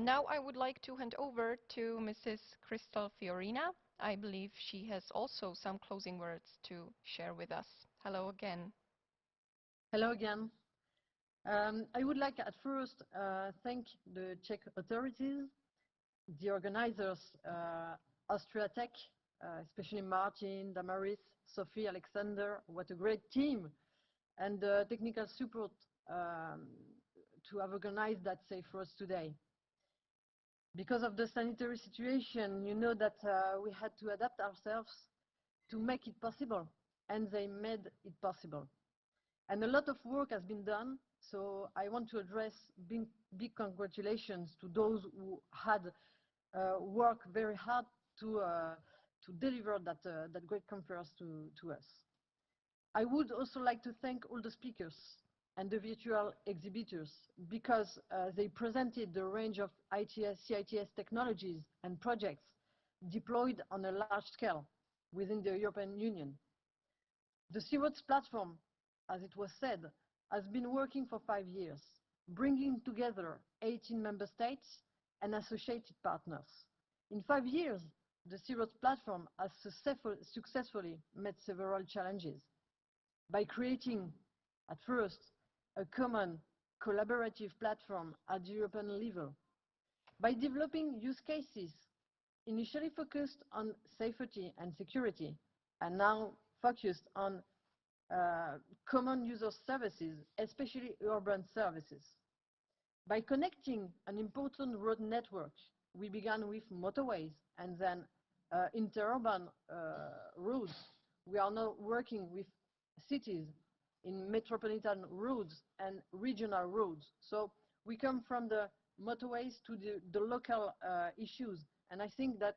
Now I would like to hand over to Mrs. Christel Fiorina. I believe she has also some closing words to share with us. Hello again. Hello again. I would like at first thank the Czech authorities, the organizers, Austria Tech, especially Martin, Damaris, Sophie, Alexander. What a great team, and the technical support to have organized that safe for us today. Because of the sanitary situation, you know that we had to adapt ourselves to make it possible, and they made it possible. And a lot of work has been done, so I want to address big congratulations to those who had worked very hard to deliver that great conference to us. I would also like to thank all the speakers and the virtual exhibitors because they presented the range of ITS, CITS technologies and projects deployed on a large scale within the European Union. The C-Roads platform, as it was said, has been working for 5 years, bringing together 18 member states and associated partners. In 5 years, the C-Roads platform has successfully met several challenges by creating, at first, a common collaborative platform at the European level, by developing use cases initially focused on safety and security, and now focused on common user services, especially urban services. By connecting an important road network, we began with motorways and then interurban roads. We are now working with cities in metropolitan roads and regional roads. So we come from the motorways to the local issues. And I think that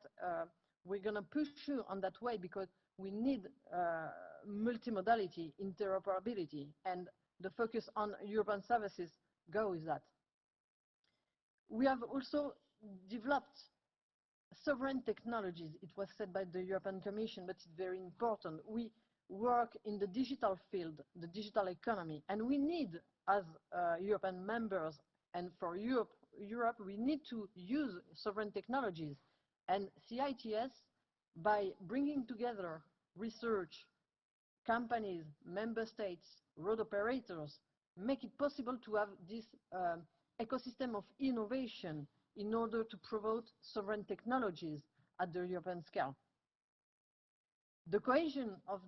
we're going to push you on that way because we need multimodality, interoperability, and the focus on urban services go with that. We have also developed sovereign technologies. It was said by the European Commission, but it's very important. We work in the digital field, the digital economy, and we need, as European members, and for Europe, we need to use sovereign technologies. And CITS, by bringing together research, companies, member states, road operators, make it possible to have this ecosystem of innovation in order to promote sovereign technologies at the European scale. The cohesion of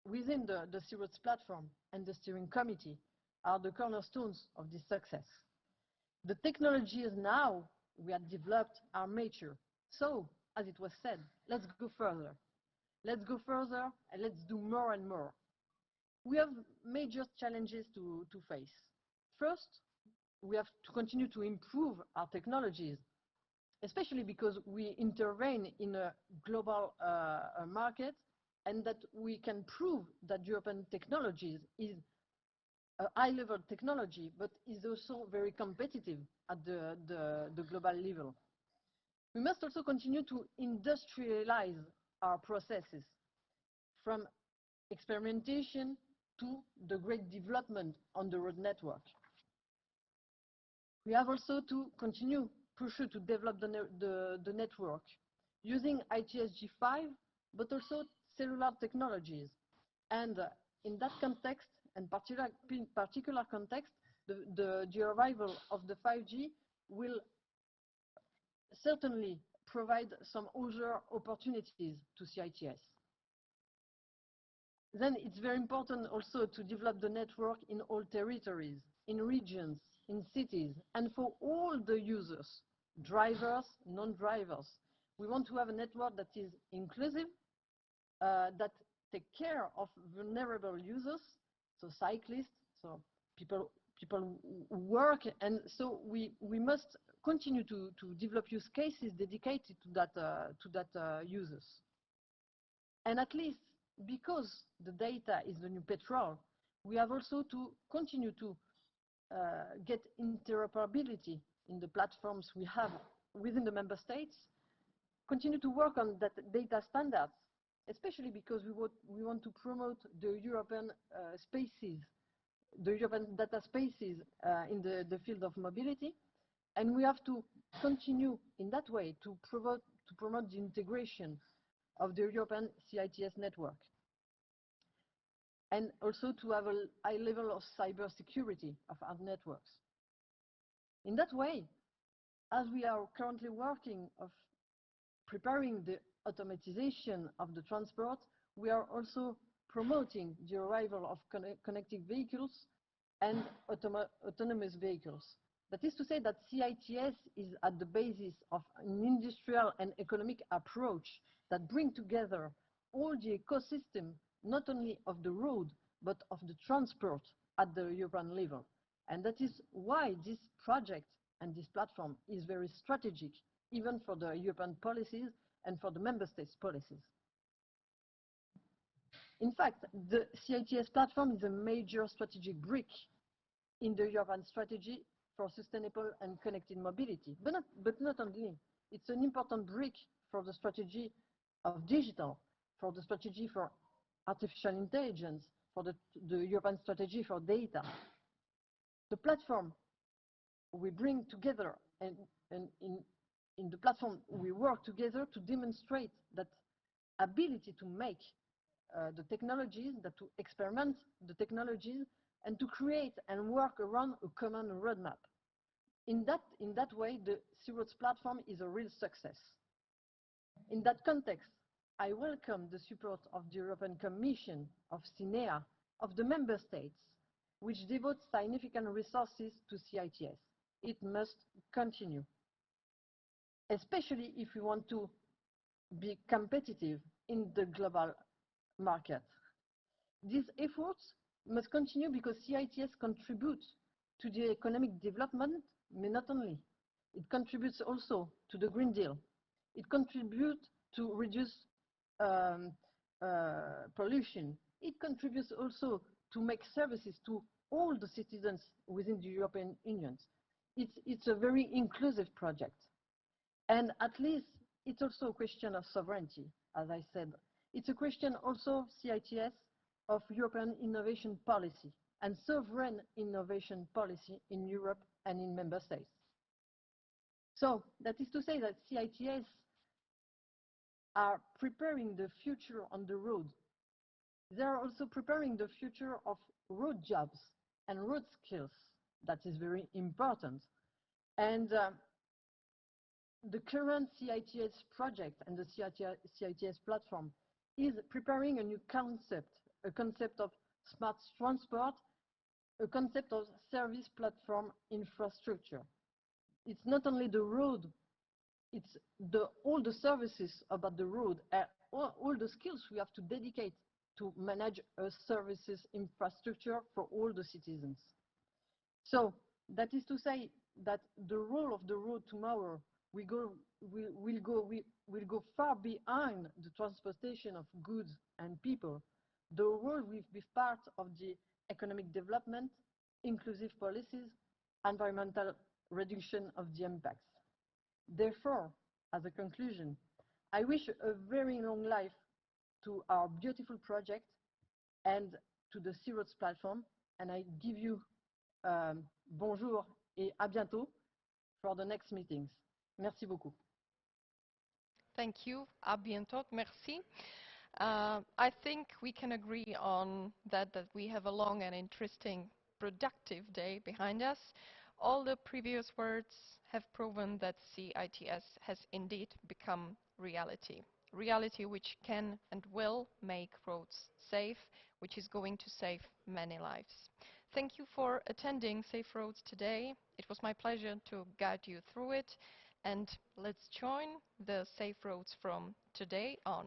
within the C-Roads platform and the steering committee are the cornerstones of this success. The technologies now we have developed are mature. So, as it was said, let's go further. Let's go further and let's do more and more. We have major challenges to face. First, we have to continue to improve our technologies, especially because we intervene in a global market, and that we can prove that European technologies is a high-level technology, but is also very competitive at the global level. We must also continue to industrialize our processes, from experimentation to the great development on the road network. We have also to continue to develop the network using ITS-G5, but also cellular technologies. And in that context, and particular context, the arrival of the 5G will certainly provide some other opportunities to CITS. Then it's very important also to develop the network in all territories, in regions, in cities, and for all the users, drivers, non-drivers. We want to have a network that is inclusive, that take care of vulnerable users, so cyclists, so people who work, and so we must continue to develop use cases dedicated to that users. And at least because the data is the new petrol, we have also to continue to get interoperability in the platforms we have within the member states, continue to work on that data standards, especially because we want to promote the European spaces, the European data spaces in the field of mobility, And we have to continue in that way to promote the integration of the European CITS network, and also to have a high level of cybersecurity of our networks. In that way, as we are currently working of preparing the automatization of the transport, we are also promoting the arrival of connected vehicles and autonomous vehicles. That is to say that CITS is at the basis of an industrial and economic approach that bring together all the ecosystem, not only of the road, but of the transport at the European level. And that is why this project and this platform is very strategic, even for the European policies and for the member states' policies. In fact, the CITS platform is a major strategic brick in the European strategy for sustainable and connected mobility. But not only. It's an important brick for the strategy of digital, for the strategy for artificial intelligence, for the European strategy for data. The platform we bring together, and in the platform we work together to demonstrate that ability to make the technologies, that to experiment the technologies, and to create and work around a common roadmap. In that way, the Sea Roads platform is a real success. In that context, I welcome the support of the European Commission, of CINEA, of the member states, which devote significant resources to CITS. It must continue, especially if we want to be competitive in the global market. These efforts must continue because CITS contributes to the economic development, but not only. It contributes also to the Green Deal. It contributes to reduce pollution. It contributes also to make services to all the citizens within the European Union. It's a very inclusive project. And at least it's also a question of sovereignty, as I said. It's a question also, CITS, of European innovation policy and sovereign innovation policy in Europe and in member states. So that is to say that CITS are preparing the future on the road. They are also preparing the future of road jobs and road skills. That is very important. And the current CITS project and the CITS platform is preparing a new concept, a concept of smart transport, a concept of service platform infrastructure. It's not only the road, it's all the services about the road, all the skills we have to dedicate to manage a services infrastructure for all the citizens. So that is to say that the role of the road tomorrow will go far behind the transportation of goods and people. The road will be part of the economic development, inclusive policies, environmental reduction of the impacts. Therefore, as a conclusion, I wish a very long life to our beautiful project and to the Sea Roads platform, and I give you bonjour et à bientôt for the next meetings. Merci beaucoup. Thank you. À bientôt. Merci. I think we can agree on that we have a long and interesting, productive day behind us. All the previous words have proven that CITS has indeed become reality. Reality which can and will make roads safe, which is going to save many lives. Thank you for attending Safe Roads today. It was my pleasure to guide you through it. And let's join the Safe Roads from today on.